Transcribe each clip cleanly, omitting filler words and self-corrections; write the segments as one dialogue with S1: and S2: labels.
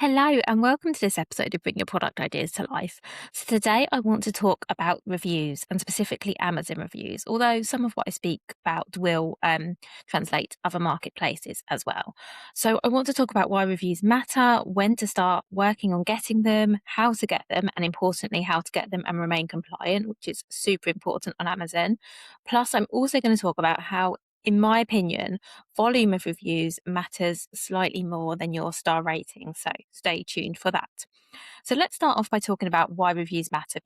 S1: Hello, and welcome to this episode of Bring Your Product Ideas to Life. So, today I want to talk about reviews and specifically Amazon reviews, although some of what I speak about will translate other marketplaces as well. So, I want to talk about why reviews matter, when to start working on getting them, how to get them, and importantly, how to get them and remain compliant, which is super important on Amazon. Plus, I'm also going to talk about how, in my opinion, volume of reviews matters slightly more than your star rating. So stay tuned for that. So let's start off by talking about why reviews matter.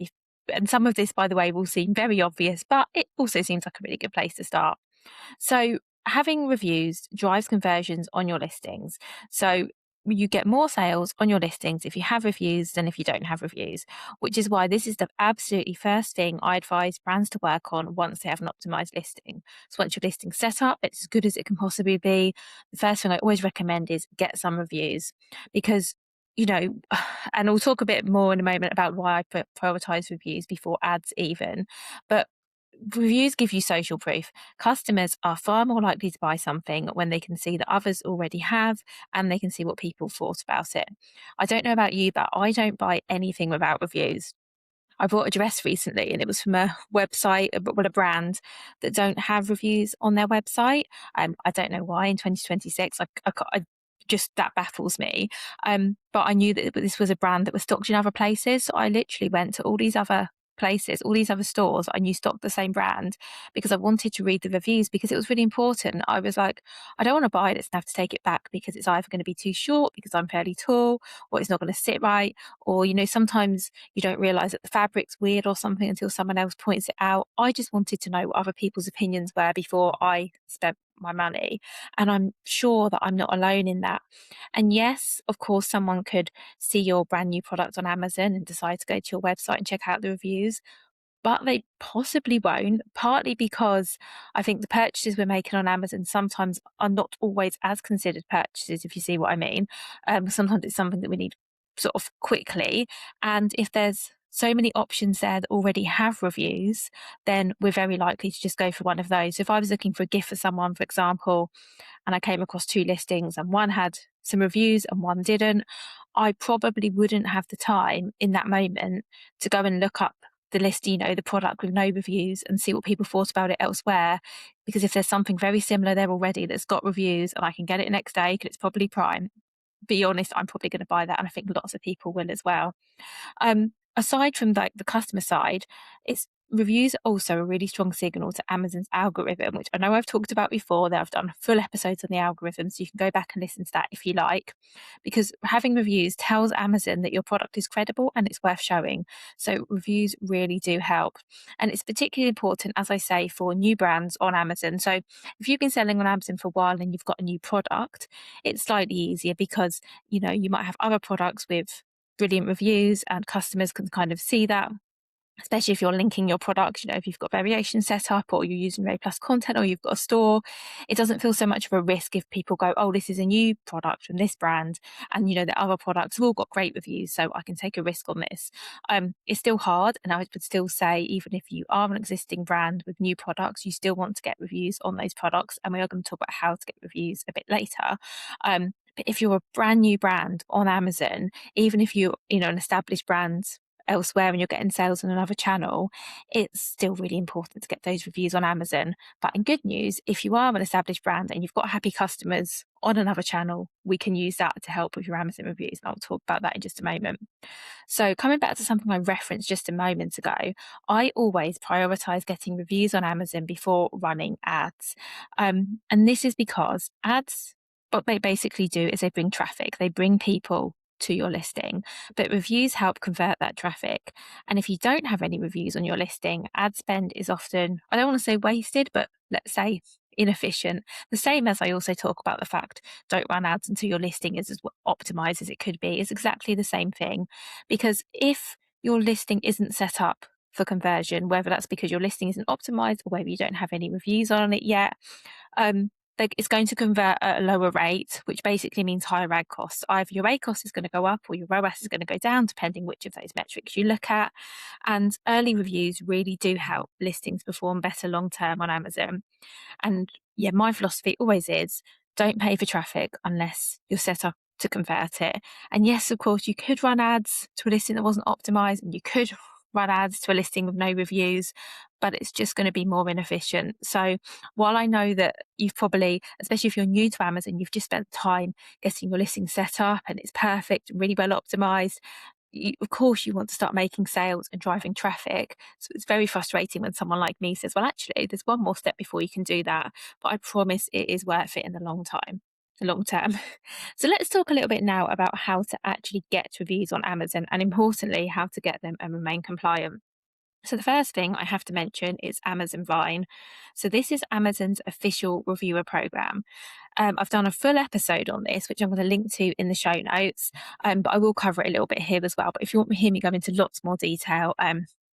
S1: And some of this, by the way, will seem very obvious, but it also seems like a really good place to start. So having reviews drives conversions on your listings. So you get more sales on your listings if you have reviews than if you don't have reviews, which is why this is the absolutely first thing I advise brands to work on once they have an optimized listing. So once your listing's set up, it's as good as it can possibly be. The first thing I always recommend is get some reviews because and we'll talk a bit more in a moment about why I prioritize reviews before ads even. But reviews give you social proof. Customers are far more likely to buy something when they can see that others already have and they can see what people thought about it. I don't know about you, but I don't buy anything without reviews. I bought a dress recently and it was from a website, a brand that don't have reviews on their website. I don't know why in 2026. I just that baffles me. But I knew that this was a brand that was stocked in other places. So I literally went to all these other places, all these other stores I knew stocked the same brand because I wanted to read the reviews because it was really important. I was like, I don't want to buy this and have to take it back because it's either going to be too short because I'm fairly tall or it's not going to sit right. Or, sometimes you don't realize that the fabric's weird or something until someone else points it out. I just wanted to know what other people's opinions were before I spent my money. And I'm sure that I'm not alone in that. And yes, of course, someone could see your brand new product on Amazon and decide to go to your website and check out the reviews, but they possibly won't, partly because I think the purchases we're making on Amazon sometimes are not always as considered purchases, if you see what I mean. Sometimes it's something that we need sort of quickly. And if there's so many options there that already have reviews, then we're very likely to just go for one of those. If I was looking for a gift for someone, for example, and I came across two listings and one had some reviews and one didn't, I probably wouldn't have the time in that moment to go and look up the list, the product with no reviews and see what people thought about it elsewhere. Because if there's something very similar there already that's got reviews and I can get it next day because it's probably Prime, be honest, I'm probably going to buy that. And I think lots of people will as well. Aside from like the customer side, it's reviews are also a really strong signal to Amazon's algorithm, which I know I've talked about before. That I've done full episodes on the algorithm, so you can go back and listen to that if you like. Because having reviews tells Amazon that your product is credible and it's worth showing. So reviews really do help, and it's particularly important, as I say, for new brands on Amazon. So if you've been selling on Amazon for a while and you've got a new product, it's slightly easier because you might have other products with brilliant reviews and customers can kind of see that, especially if you're linking your products, if you've got variations set up or you're using Ray Plus content or you've got a store, it doesn't feel so much of a risk if people go, oh, this is a new product from this brand. And, the other products have all got great reviews, so I can take a risk on this. It's still hard. And I would still say, even if you are an existing brand with new products, you still want to get reviews on those products. And we are going to talk about how to get reviews a bit later. But if you're a brand new brand on Amazon, even if you're, an established brand elsewhere and you're getting sales on another channel, it's still really important to get those reviews on Amazon. But in good news, if you are an established brand and you've got happy customers on another channel, we can use that to help with your Amazon reviews. And I'll talk about that in just a moment. So coming back to something I referenced just a moment ago, I always prioritize getting reviews on Amazon before running ads. And this is because ads, what they basically do is they bring traffic, they bring people to your listing, but reviews help convert that traffic. And if you don't have any reviews on your listing, ad spend is often, I don't want to say wasted, but let's say inefficient. The same as I also talk about the fact don't run ads until your listing is as optimized as it could be, is exactly the same thing. Because if your listing isn't set up for conversion, whether that's because your listing isn't optimized or whether you don't have any reviews on it yet, it's going to convert at a lower rate, which basically means higher ad costs. Either your ad cost is going to go up or your ROAS is going to go down, depending which of those metrics you look at. And early reviews really do help listings perform better long term on Amazon. And yeah, my philosophy always is don't pay for traffic unless you're set up to convert it. And yes, of course, you could run ads to a listing that wasn't optimized, and you could run ads to a listing with no reviews, but it's just going to be more inefficient. So while I know that you've probably, especially if you're new to Amazon, you've just spent time getting your listing set up and it's perfect, really well optimized. Of course, you want to start making sales and driving traffic. So it's very frustrating when someone like me says, well, actually, there's one more step before you can do that. But I promise it is worth it in the long term. So let's talk a little bit now about how to actually get reviews on Amazon, and importantly, how to get them and remain compliant. So the first thing I have to mention is Amazon Vine. So this is Amazon's official reviewer program. I've done a full episode on this, which I'm going to link to in the show notes, but I will cover it a little bit here as well. But if you want to hear me go into lots more detail,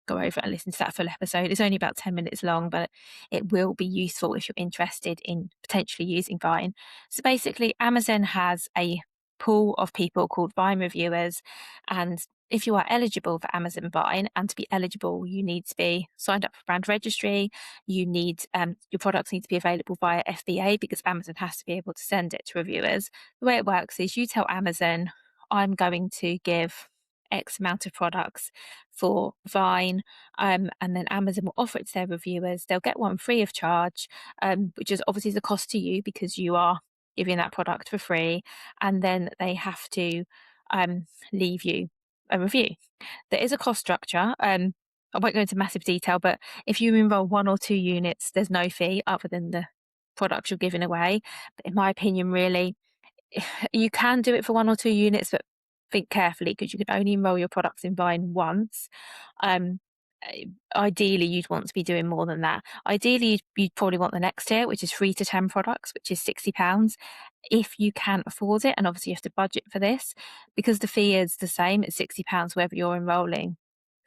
S1: go over and listen to that full episode. It's only about 10 minutes long, but it will be useful if you're interested in potentially using Vine. So basically, Amazon has a pool of people called Vine reviewers, and if you are eligible for Amazon Vine, and to be eligible, you need to be signed up for brand registry. You need your products need to be available via FBA because Amazon has to be able to send it to reviewers. The way it works is you tell Amazon, I'm going to give X amount of products for Vine, and then Amazon will offer it to their reviewers. They'll get one free of charge, which is obviously the cost to you because you are giving that product for free, and then they have to leave you a review. There is a cost structure. I won't go into massive detail, but if you enroll 1 or 2 units, there's no fee other than the products you're giving away. But in my opinion, really, you can do it for 1 or 2 units, but think carefully because you can only enroll your products in Vine once. Um, Ideally, you'd want to be doing more than that. Ideally, you'd probably want the next tier, which is 3 to 10 products, which is £60. If you can afford it, and obviously you have to budget for this, because the fee is the same at £60 whether you're enrolling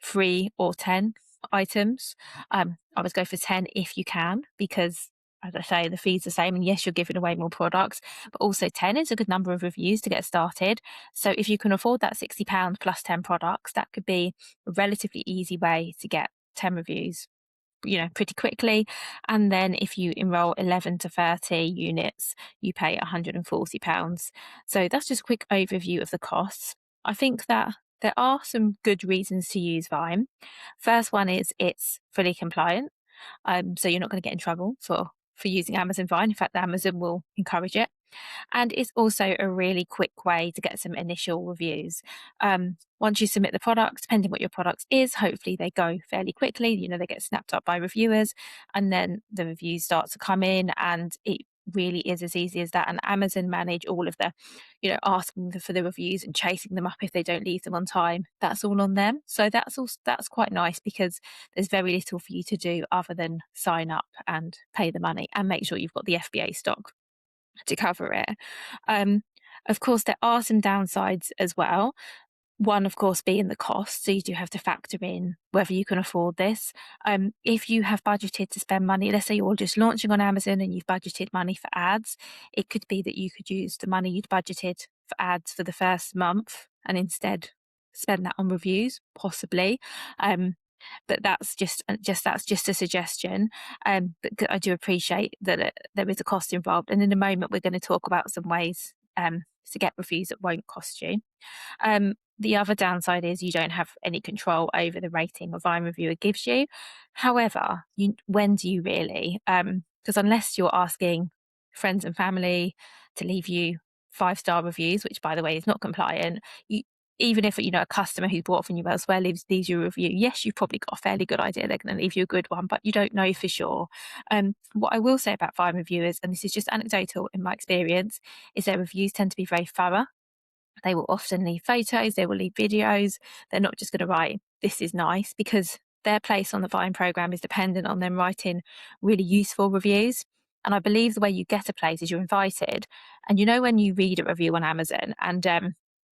S1: 3 or 10 items. I would go for 10 if you can, because as I say, the fee's the same. And yes, you're giving away more products, but also 10 is a good number of reviews to get started. So if you can afford that £60 plus 10 products, that could be a relatively easy way to get 10 reviews, pretty quickly. And then if you enroll 11 to 30 units, you pay £140. So that's just a quick overview of the costs. I think that there are some good reasons to use Vine. First one is it's fully compliant. So you're not going to get in trouble for using Amazon Vine. In fact, Amazon will encourage it. And it's also a really quick way to get some initial reviews. Once you submit the product, depending what your product is, hopefully they go fairly quickly. They get snapped up by reviewers, and then the reviews start to come in, and it really is as easy as that. And Amazon manage all of the, asking for the reviews and chasing them up if they don't leave them on time. That's all on them. So that's quite nice because there's very little for you to do other than sign up and pay the money and make sure you've got the FBA stock to cover it. Of course, there are some downsides as well. One, of course, being the cost. So you do have to factor in whether you can afford this. If you have budgeted to spend money, let's say you're just launching on Amazon and you've budgeted money for ads, it could be that you could use the money you'd budgeted for ads for the first month and instead spend that on reviews, possibly. But that's just a suggestion. But I do appreciate that there is a cost involved, and in a moment we're going to talk about some ways to get reviews that won't cost you. The other downside is you don't have any control over the rating a Vine reviewer gives you. However, when do you really? Because unless you're asking friends and family to leave you 5-star reviews, which by the way is not compliant, even if a customer who bought from you elsewhere leaves you a review, yes, you've probably got a fairly good idea they're going to leave you a good one, but you don't know for sure. What I will say about Vine reviewers, and this is just anecdotal in my experience, is their reviews tend to be very thorough. They will often leave photos, they will leave videos. They're not just going to write, this is nice, because their place on the Vine program is dependent on them writing really useful reviews. And I believe the way you get a place is you're invited. And when you read a review on Amazon and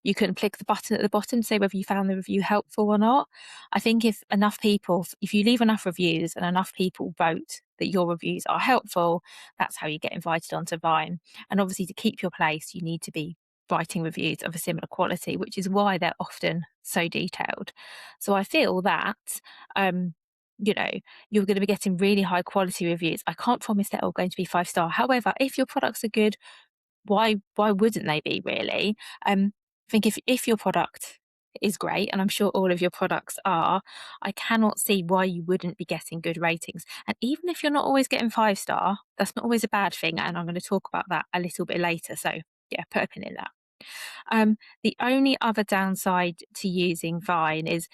S1: you can click the button at the bottom to say whether you found the review helpful or not. I think if you leave enough reviews and enough people vote that your reviews are helpful, that's how you get invited onto Vine. And obviously to keep your place, you need to be writing reviews of a similar quality, which is why they're often so detailed. So I feel that, you're going to be getting really high quality reviews. I can't promise they're all going to be 5-star. However, if your products are good, why wouldn't they be really? I think if your product is great, and I'm sure all of your products are, I cannot see why you wouldn't be getting good ratings. And even if you're not always getting 5-star, that's not always a bad thing. And I'm going to talk about that a little bit later. So yeah, put a pin in that. The only other downside to using Vine is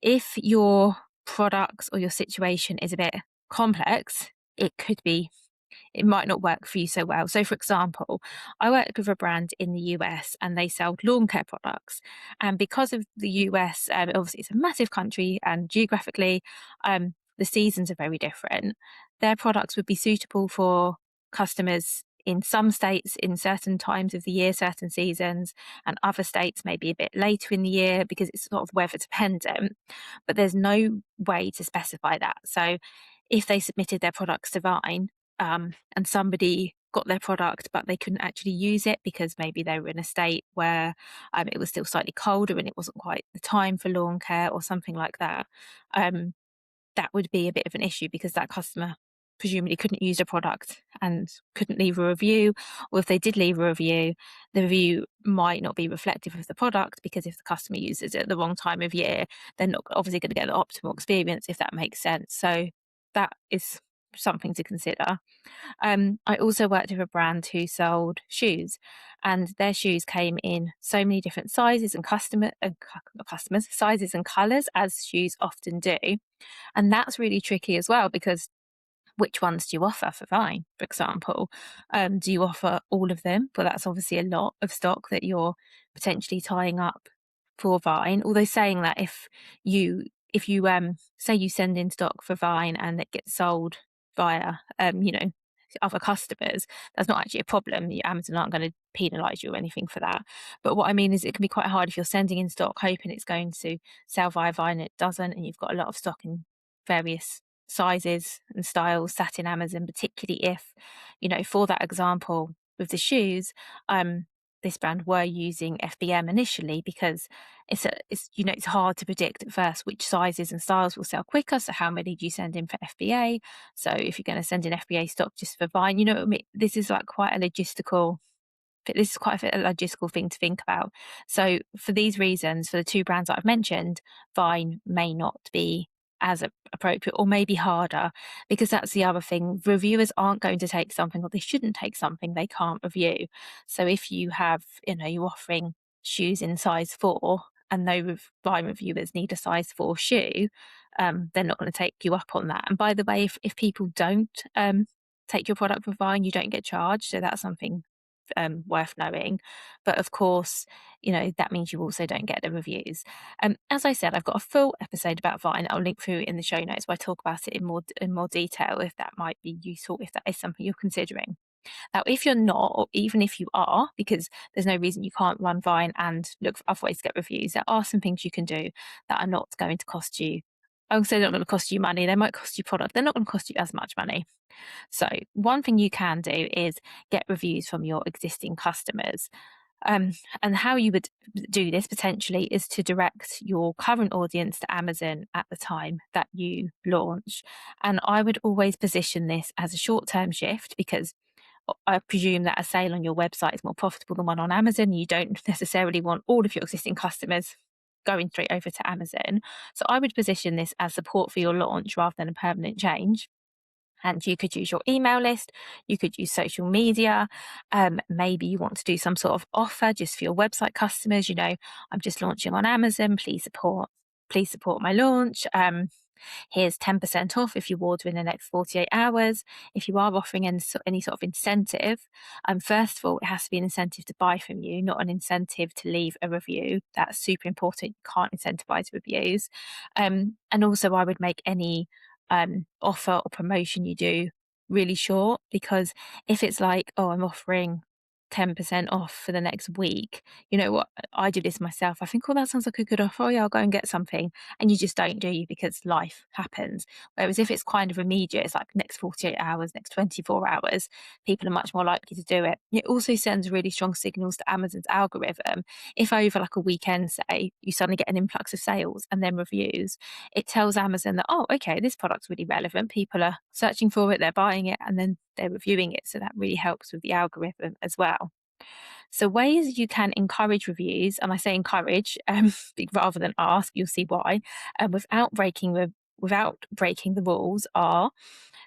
S1: if your products or your situation is a bit complex, it could be it might not work for you so well. So, for example, I work with a brand in the US and they sell lawn care products. And because of the US, obviously it's a massive country and geographically, the seasons are very different. Their products would be suitable for customers in some states in certain times of the year, certain seasons, and other states maybe a bit later in the year because it's sort of weather dependent. But there's no way to specify that. So if they submitted their products to Vine, and somebody got their product but they couldn't actually use it because maybe they were in a state where it was still slightly colder and it wasn't quite the time for lawn care or something like that, um, that would be a bit of an issue because that customer presumably couldn't use a product and couldn't leave a review. Or if they did leave a review, the review might not be reflective of the product because if the customer uses it at the wrong time of year, they're not obviously going to get the optimal experience, if that makes sense. So that is something to consider. I also worked with a brand who sold shoes, and their shoes came in so many different sizes and customers sizes and colours, as shoes often do, and that's really tricky as well because which ones do you offer for Vine, for example? Do you offer all of them? Well, that's obviously a lot of stock that you're potentially tying up for Vine. Although saying that you if you say you send in stock for Vine and it gets sold via other customers, that's not actually a problem. Amazon aren't going to penalise you or anything for that. But what I mean is, it can be quite hard if you're sending in stock hoping it's going to sell via Vine and it doesn't, and you've got a lot of stock in various sizes and styles sat in Amazon, particularly if, for that example with the shoes, this brand were using FBM initially because it's hard to predict at first which sizes and styles will sell quicker. So how many do you send in for FBA? So if you're going to send in FBA stock just for Vine, you know what I mean? This is like quite a logistical this is quite a logistical thing to think about. So for these reasons, for the two brands that I've mentioned, Vine may not be as appropriate or maybe harder, because that's the other thing. Reviewers aren't going to take something, or they shouldn't take something they can't review. So if you have, you're offering shoes in size 4 and no Vine reviewers need a size 4 shoe, they're not going to take you up on that. And by the way, if people don't take your product with Vine, you don't get charged. So that's something worth knowing. But of course, that means you also don't get the reviews. As I said, I've got a full episode about Vine. I'll link through in the show notes where I talk about it in more detail, if that might be useful, if that is something you're considering. Now, if you're not, or even if you are, because there's no reason you can't run Vine and look for other ways to get reviews, there are some things you can do that are not going to cost you. I would say they're not going to cost you money. They might cost you product. They're not going to cost you as much money. So one thing you can do is get reviews from your existing customers. And how you would do this potentially is to direct your current audience to Amazon at the time that you launch. And I would always position this as a short-term shift, because I presume that a sale on your website is more profitable than one on Amazon. You don't necessarily want all of your existing customers going straight over to Amazon. So I would position this as support for your launch rather than a permanent change. And you could use your email list, you could use social media. Maybe you want to do some sort of offer just for your website customers. I'm just launching on Amazon. Please support my launch. Here's 10% off if you order in the next 48 hours. If you are offering any sort of incentive, first of all, it has to be an incentive to buy from you, not an incentive to leave a review. That's super important. You can't incentivize reviews. And also, I would make any offer or promotion you do really short, because if it's like, oh, I'm offering 10% off for the next week. You know what? I do this myself. I think, oh, that sounds like a good offer. Oh, yeah, I'll go and get something. And you just don't, do you? Because life happens. Whereas if it's kind of immediate, it's like next 48 hours, next 24 hours, people are much more likely to do it. It also sends really strong signals to Amazon's algorithm. If over like a weekend, say, you suddenly get an influx of sales and then reviews, it tells Amazon that, oh, okay, this product's really relevant. People are searching for it, they're buying it, and then they're reviewing it. So that really helps with the algorithm as well. So ways you can encourage reviews, and I say encourage rather than ask, you'll see why, without breaking the rules are,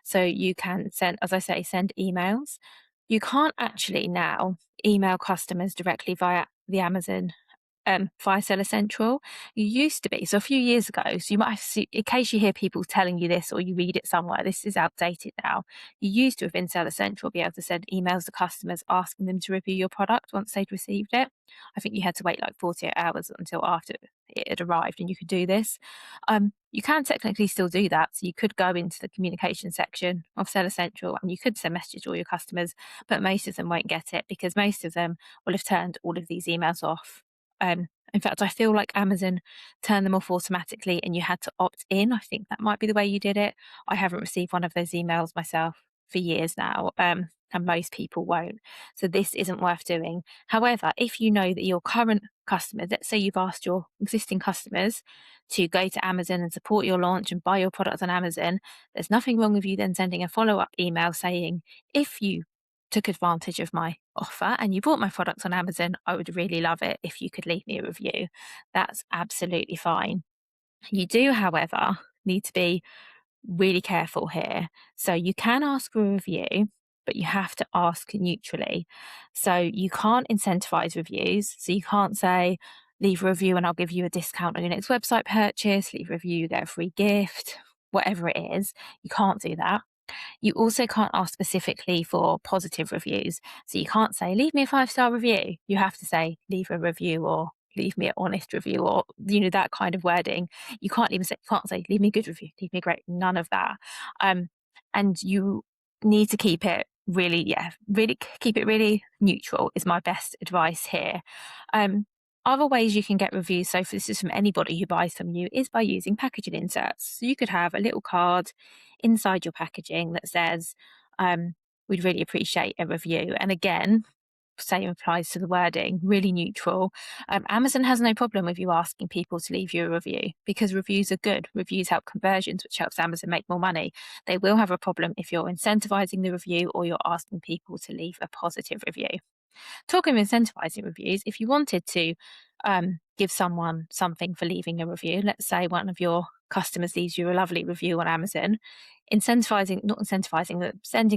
S1: so you can send, as I say, send emails. You can't actually now email customers directly via the Amazon via Seller Central. You used to be, so a few years ago, so you might have seen, in case you hear people telling you this or you read it somewhere, this is outdated now. You used to have in Seller Central be able to send emails to customers asking them to review your product once they'd received it. I think you had to wait like 48 hours until after it had arrived and you could do this. You can technically still do that. So you could go into the communication section of Seller Central and you could send message to all your customers, but most of them won't get it because most of them will have turned all of these emails off. In fact, I feel like Amazon turned them off automatically and you had to opt in. I think that might be the way you did it. I haven't received one of those emails myself for years now, and most people won't. So this isn't worth doing. However, if you know that your current customers, let's say you've asked your existing customers to go to Amazon and support your launch and buy your product on Amazon, there's nothing wrong with you then sending a follow-up email saying, if you took advantage of my offer and you bought my product on Amazon, I would really love it if you could leave me a review. That's absolutely fine. You do, however, need to be really careful here. So you can ask for a review, but you have to ask neutrally. So you can't incentivize reviews. So you can't say, leave a review and I'll give you a discount on your next website purchase, leave a review, you get a free gift, whatever it is. You can't do that. You also can't ask specifically for positive reviews. So you can't say, leave me a 5-star review. You have to say, leave a review or leave me an honest review or, that kind of wording. You can't even say, leave me a good review, leave me a great, none of that. And you need to keep it really keep it really neutral is my best advice here. Other ways you can get reviews, so this is from anybody who buys from you, is by using packaging inserts. So you could have a little card inside your packaging that says, we'd really appreciate a review. And again, same applies to the wording, really neutral. Amazon has no problem with you asking people to leave you a review because reviews are good. Reviews help conversions, which helps Amazon make more money. They will have a problem if you're incentivizing the review or you're asking people to leave a positive review. Talking of incentivizing reviews, if you wanted to give someone something for leaving a review, let's say one of your customers leaves you a lovely review on Amazon, sending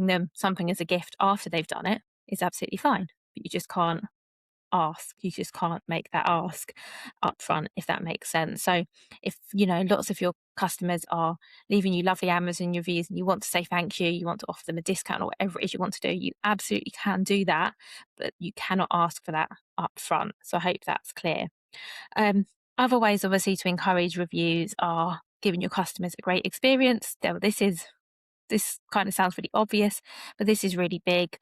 S1: them something as a gift after they've done it is absolutely fine. But you just can't ask. You just can't make that ask upfront, if that makes sense. So if lots of your customers are leaving you lovely Amazon reviews and you want to say thank you, you want to offer them a discount or whatever it is you want to do, you absolutely can do that, but you cannot ask for that upfront. So I hope that's clear. Other ways obviously to encourage reviews are giving your customers a great experience. This kind of sounds really obvious, but this is really big.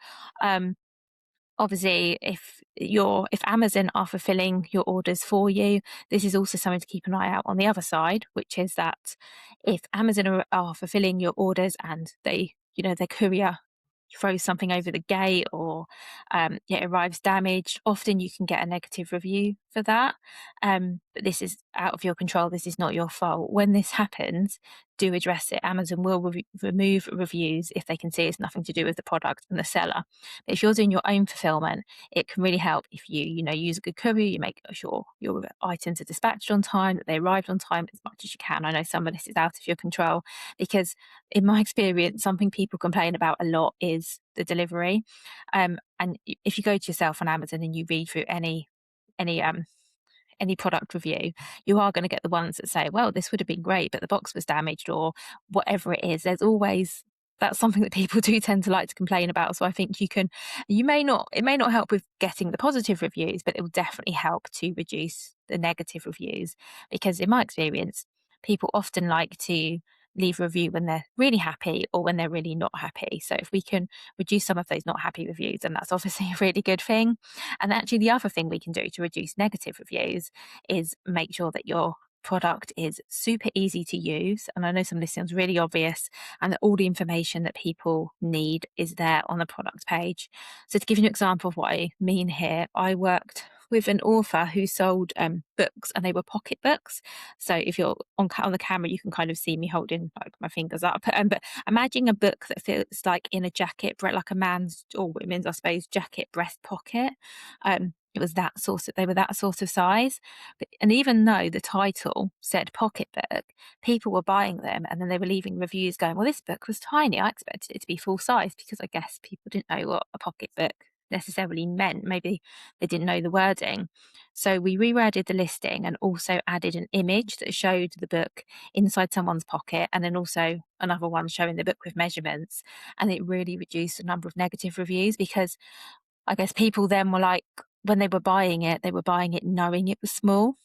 S1: Obviously, if Amazon are fulfilling your orders for you, this is also something to keep an eye out on the other side, which is that if Amazon are fulfilling your orders and their courier throws something over the gate or it arrives damaged, often you can get a negative review for that. But this is out of your control. This is not your fault. When this happens, do address it. Amazon will remove reviews if they can see it's nothing to do with the product and the seller. But if you're doing your own fulfillment, it can really help if you use a good courier, you make sure your items are dispatched on time, that they arrived on time as much as you can. I know some of this is out of your control because in my experience, something people complain about a lot is the delivery. And if you go to yourself on Amazon and you read through any product review, you are going to get the ones that say, well, this would have been great, but the box was damaged or whatever it is. That's something that people do tend to like to complain about. So I think it may not help with getting the positive reviews, but it will definitely help to reduce the negative reviews, because in my experience, people often like to leave a review when they're really happy or when they're really not happy. So if we can reduce some of those not happy reviews, then that's obviously a really good thing. And actually the other thing we can do to reduce negative reviews is make sure that your product is super easy to use. And I know some of this sounds really obvious, and that all the information that people need is there on the product page. So to give you an example of what I mean here, I worked with an author who sold books, and they were pocket books. So if you're on the camera, you can kind of see me holding like my fingers up. But imagine a book that fits like in a jacket, like a man's or women's, I suppose, jacket breast pocket. It was that sort of, they were that sort of size. And even though the title said pocketbook, people were buying them, and then they were leaving reviews going, well, this book was tiny. I expected it to be full size, because I guess people didn't know what a pocketbook necessarily meant. Maybe they didn't know the wording. So we reworded the listing and also added an image that showed the book inside someone's pocket, and then also another one showing the book with measurements. And it really reduced the number of negative reviews, because I guess people then were like, when they were buying it, they were buying it knowing it was small,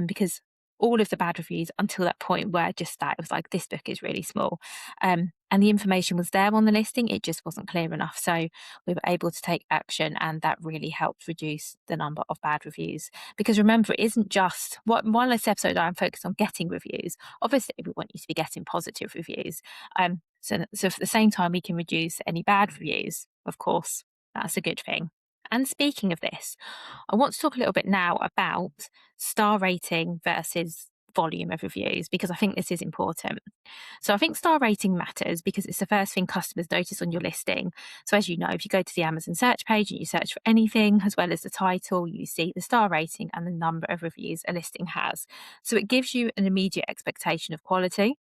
S1: because all of the bad reviews until that point were just that. It was like, this book is really small. And the information was there on the listing, it just wasn't clear enough. So we were able to take action, and that really helped reduce the number of bad reviews. Because remember, it isn't just, while this episode I'm focused on getting reviews, obviously we want you to be getting positive reviews. So at the same time we can reduce any bad reviews, of course, that's a good thing. And speaking of this, I want to talk a little bit now about star rating versus volume of reviews, because I think this is important. So I think star rating matters because it's the first thing customers notice on your listing. So as you know, if you go to the Amazon search page and you search for anything, as well as the title, you see the star rating and the number of reviews a listing has. So it gives you an immediate expectation of quality.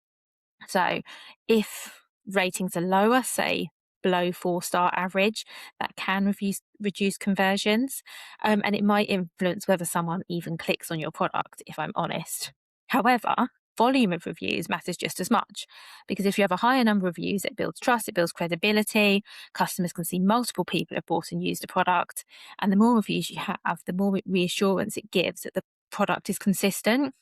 S1: So if ratings are lower, say below 4-star average, that can reduce conversions, and it might influence whether someone even clicks on your product, if I'm honest. However, volume of reviews matters just as much, because if you have a higher number of reviews, it builds trust, it builds credibility, customers can see multiple people have bought and used a product, and the more reviews you have, the more reassurance it gives that the product is consistent.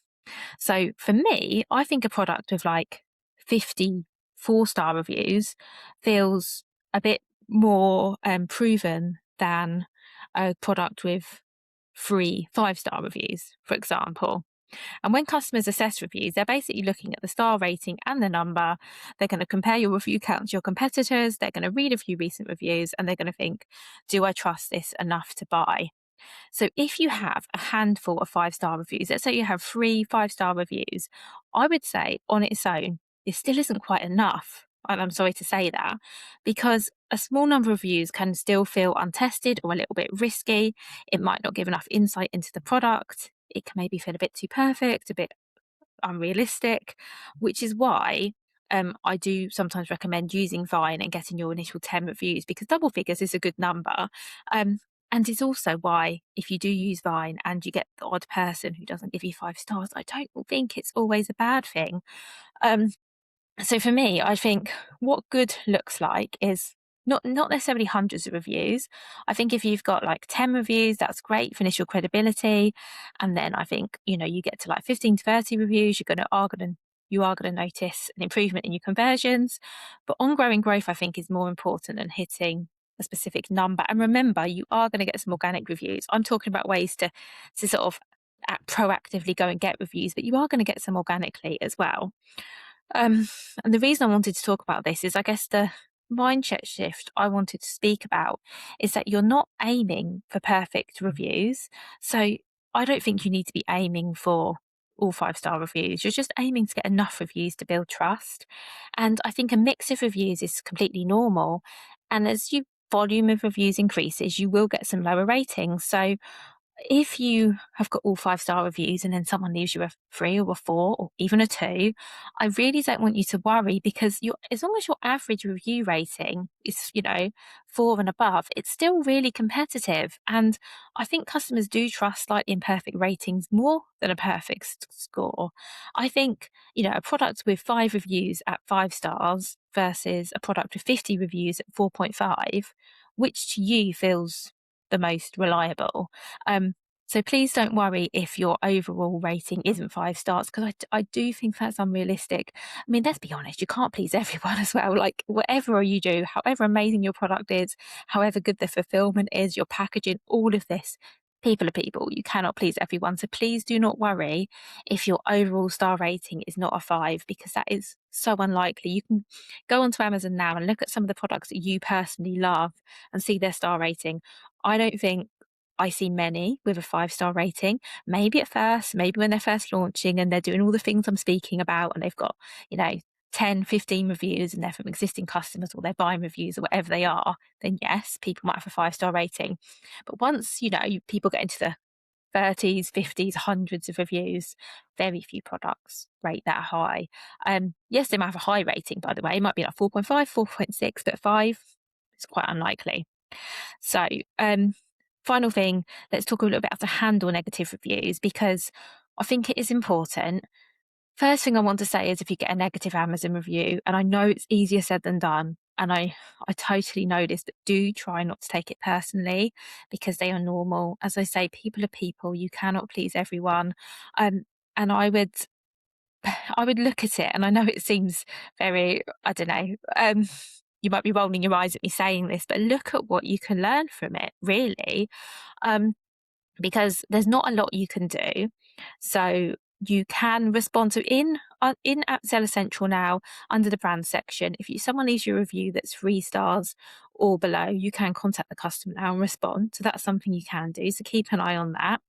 S1: So for me, I think a product of like 50 4-star reviews feels a bit more proven than a product with 3 5-star reviews, for example. And when customers assess reviews, they're basically looking at the star rating and the number. They're going to compare your review count to your competitors. They're going to read a few recent reviews, and they're going to think, do I trust this enough to buy? So if you have a handful of 5-star reviews, let's say you have 3 5-star reviews, I would say on its own, it still isn't quite enough. And I'm sorry to say that, because a small number of reviews can still feel untested or a little bit risky. It might not give enough insight into the product. It can maybe feel a bit too perfect, a bit unrealistic, which is why I do sometimes recommend using Vine and getting your initial 10 reviews, because double figures is a good number. And it's also why, if you do use Vine and you get the odd person who doesn't give you 5 stars, I don't think it's always a bad thing. Um, so for me, I think what good looks like is not necessarily hundreds of reviews. I think if you've got like 10 reviews, that's great for initial credibility. And then I think, you get to like 15 to 30 reviews, you are going to notice an improvement in your conversions. But ongoing growth, I think, is more important than hitting a specific number. And remember, you are going to get some organic reviews. I'm talking about ways to sort of proactively go and get reviews, but you are going to get some organically as well. And the reason I wanted to talk about this is, I guess, the mindset shift I wanted to speak about is that you're not aiming for perfect reviews. So I don't think you need to be aiming for all 5-star reviews. You're just aiming to get enough reviews to build trust. And I think a mix of reviews is completely normal. And as your volume of reviews increases, you will get some lower ratings. So if you have got all 5-star reviews and then someone leaves you a 3 or a 4 or even a 2, I really don't want you to worry, because as long as your average review rating is, 4 and above, it's still really competitive. And I think customers do trust slightly imperfect ratings more than a perfect score. I think, a product with 5 reviews at 5 stars versus a product with 50 reviews at 4.5, which to you feels the most reliable? So please don't worry if your overall rating isn't 5 stars, because I do think that's unrealistic. I mean, let's be honest, you can't please everyone as well. Like, whatever you do, however amazing your product is, however good the fulfillment is, your packaging, all of this, people are people. You cannot please everyone. So please do not worry if your overall star rating is not a 5, because that is so unlikely. You can go onto Amazon now and look at some of the products that you personally love and see their star rating. I don't think I see many with a 5-star rating, maybe at first, maybe when they're first launching and they're doing all the things I'm speaking about and they've got, 10, 15 reviews and they're from existing customers or they're buying reviews or whatever they are, then yes, people might have a 5-star rating. But once, people get into the 30s, 50s, hundreds of reviews, very few products rate that high. Yes, they might have a high rating, by the way. It might be like 4.5, 4.6, but 5 is quite unlikely. So, final thing, let's talk a little bit about how to handle negative reviews, because I think it is important. First thing I want to say is if you get a negative Amazon review, and I know it's easier said than done, and I totally know this, but do try not to take it personally because they are normal. As I say, people are people. You cannot please everyone. And I would look at it, and I know it seems very, I don't know, you might be rolling your eyes at me saying this, but look at what you can learn from it, really. Because there's not a lot you can do. So you can respond to in at Seller Central now under the brand section. If someone leaves you a review that's 3 stars or below, you can contact the customer now and respond. So that's something you can do. So keep an eye on that.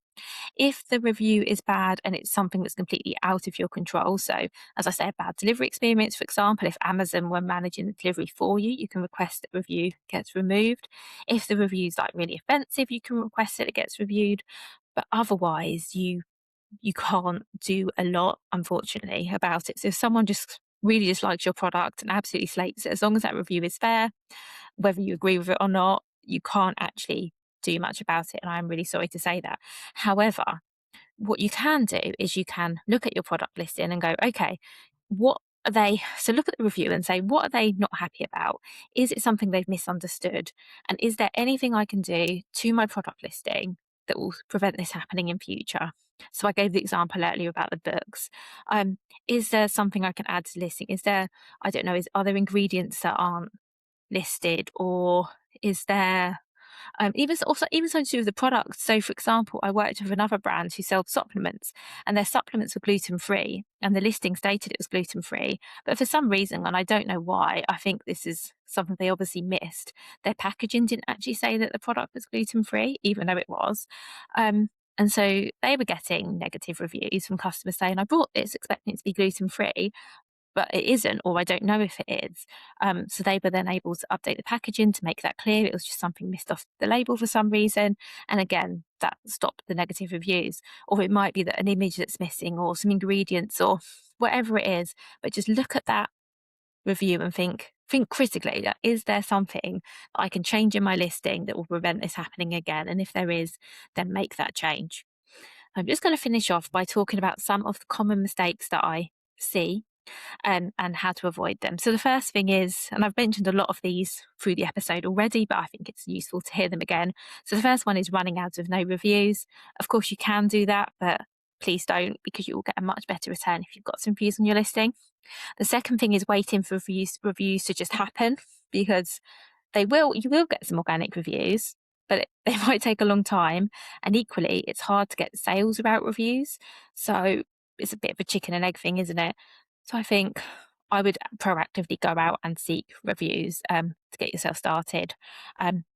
S1: If the review is bad and it's something that's completely out of your control, so as I say, a bad delivery experience, for example, if Amazon were managing the delivery for you, you can request that review gets removed. If the review is like really offensive, you can request that it gets reviewed. But otherwise, you can't do a lot, unfortunately, about it. So if someone just really dislikes your product and absolutely slates it, as long as that review is fair, whether you agree with it or not, you can't actually do much about it. And I'm really sorry to say that. However, what you can do is you can look at your product listing and go, okay, what are they? So look at the review and say, what are they not happy about? Is it something they've misunderstood? And is there anything I can do to my product listing that will prevent this happening in future? So I gave the example earlier about the books. Is there something I can add to listing? Is there, I don't know, are there ingredients that aren't listed, or is there even something to do with the product? So, for example, I worked with another brand who sold supplements, and their supplements were gluten free, and the listing stated it was gluten free. But for some reason, and I don't know why, I think this is something they obviously missed. Their packaging didn't actually say that the product was gluten free, even though it was. And so they were getting negative reviews from customers saying, I bought this expecting it to be gluten free, but it isn't, or I don't know if it is. So they were then able to update the packaging to make that clear. It was just something missed off the label for some reason. And again, that stopped the negative reviews. Or it might be that an image that's missing or some ingredients or whatever it is. But just look at that review and think critically, that is there something that I can change in my listing that will prevent this happening again? And if there is, then make that change. I'm just going to finish off by talking about some of the common mistakes that I see and how to avoid them. So the first thing is, and I've mentioned a lot of these through the episode already, but I think it's useful to hear them again. So the first one is running out of no reviews. Of course, you can do that, but please don't, because you will get a much better return if you've got some reviews on your listing. The second thing is waiting for reviews to just happen, because you will get some organic reviews, but they might take a long time. And equally, it's hard to get sales without reviews. So it's a bit of a chicken and egg thing, isn't it? So I think I would proactively go out and seek reviews to get yourself started.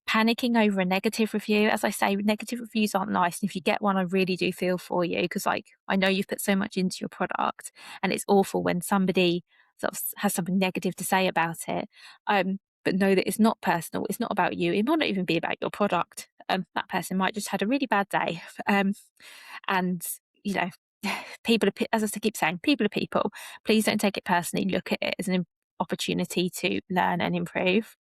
S1: Panicking over a negative review, as I say, negative reviews aren't nice. And if you get one, I really do feel for you, because I know you've put so much into your product, and it's awful when somebody sort of has something negative to say about it. But know that it's not personal. It's not about you. It might not even be about your product. That person might just had a really bad day. And, people are, as I keep saying, people are people. Please don't take it personally. Look at it as an opportunity to learn and improve.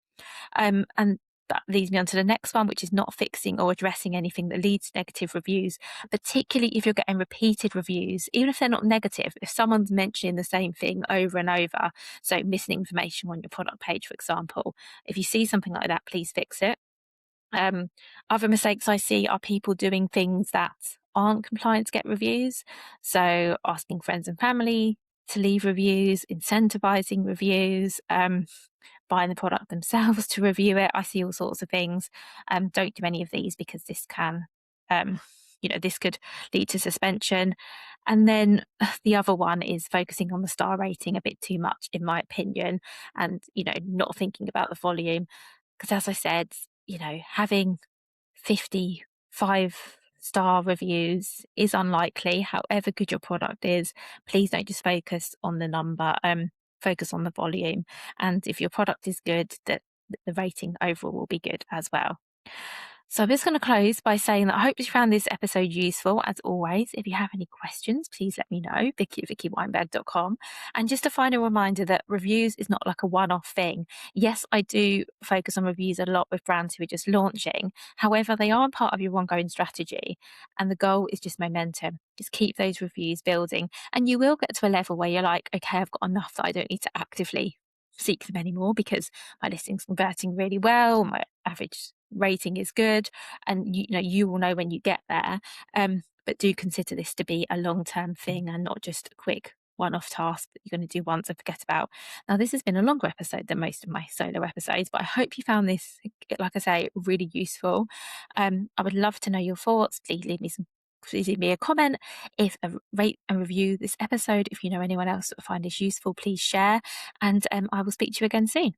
S1: And that leads me on to the next one, which is not fixing or addressing anything that leads to negative reviews, particularly if you're getting repeated reviews, even if they're not negative. If someone's mentioning the same thing over and over, so missing information on your product page, for example, if you see something like that, please fix it. Other mistakes I see are people doing things that aren't compliant to get reviews. So asking friends and family to leave reviews, incentivizing reviews, buying the product themselves to review it. I see all sorts of things. Don't do any of these, because this can, this could lead to suspension. And then the other one is focusing on the star rating a bit too much, in my opinion, and, not thinking about the volume. Because as I said, having 50 5-star reviews is unlikely. However good your product is, please don't just focus on the number, focus on the volume. And if your product is good, the rating overall will be good as well. So I'm just going to close by saying that I hope you found this episode useful. As always, if you have any questions, please let me know, vicky@vickyweinberg.com. And just a final reminder that reviews is not like a one-off thing. Yes, I do focus on reviews a lot with brands who are just launching. However, they are part of your ongoing strategy. And the goal is just momentum. Just keep those reviews building. And you will get to a level where you're like, okay, I've got enough that I don't need to actively seek them anymore because my listing's converting really well, my average rating is good, and you will know when you get there. But do consider this to be a long-term thing and not just a quick one-off task that you're going to do once and forget about. Now, this has been a longer episode than most of my solo episodes, but I hope you found this, like I say, really useful. I would love to know your thoughts. Please leave me a comment. If rate and review this episode. If you know anyone else that would find this useful, please share. And I will speak to you again soon.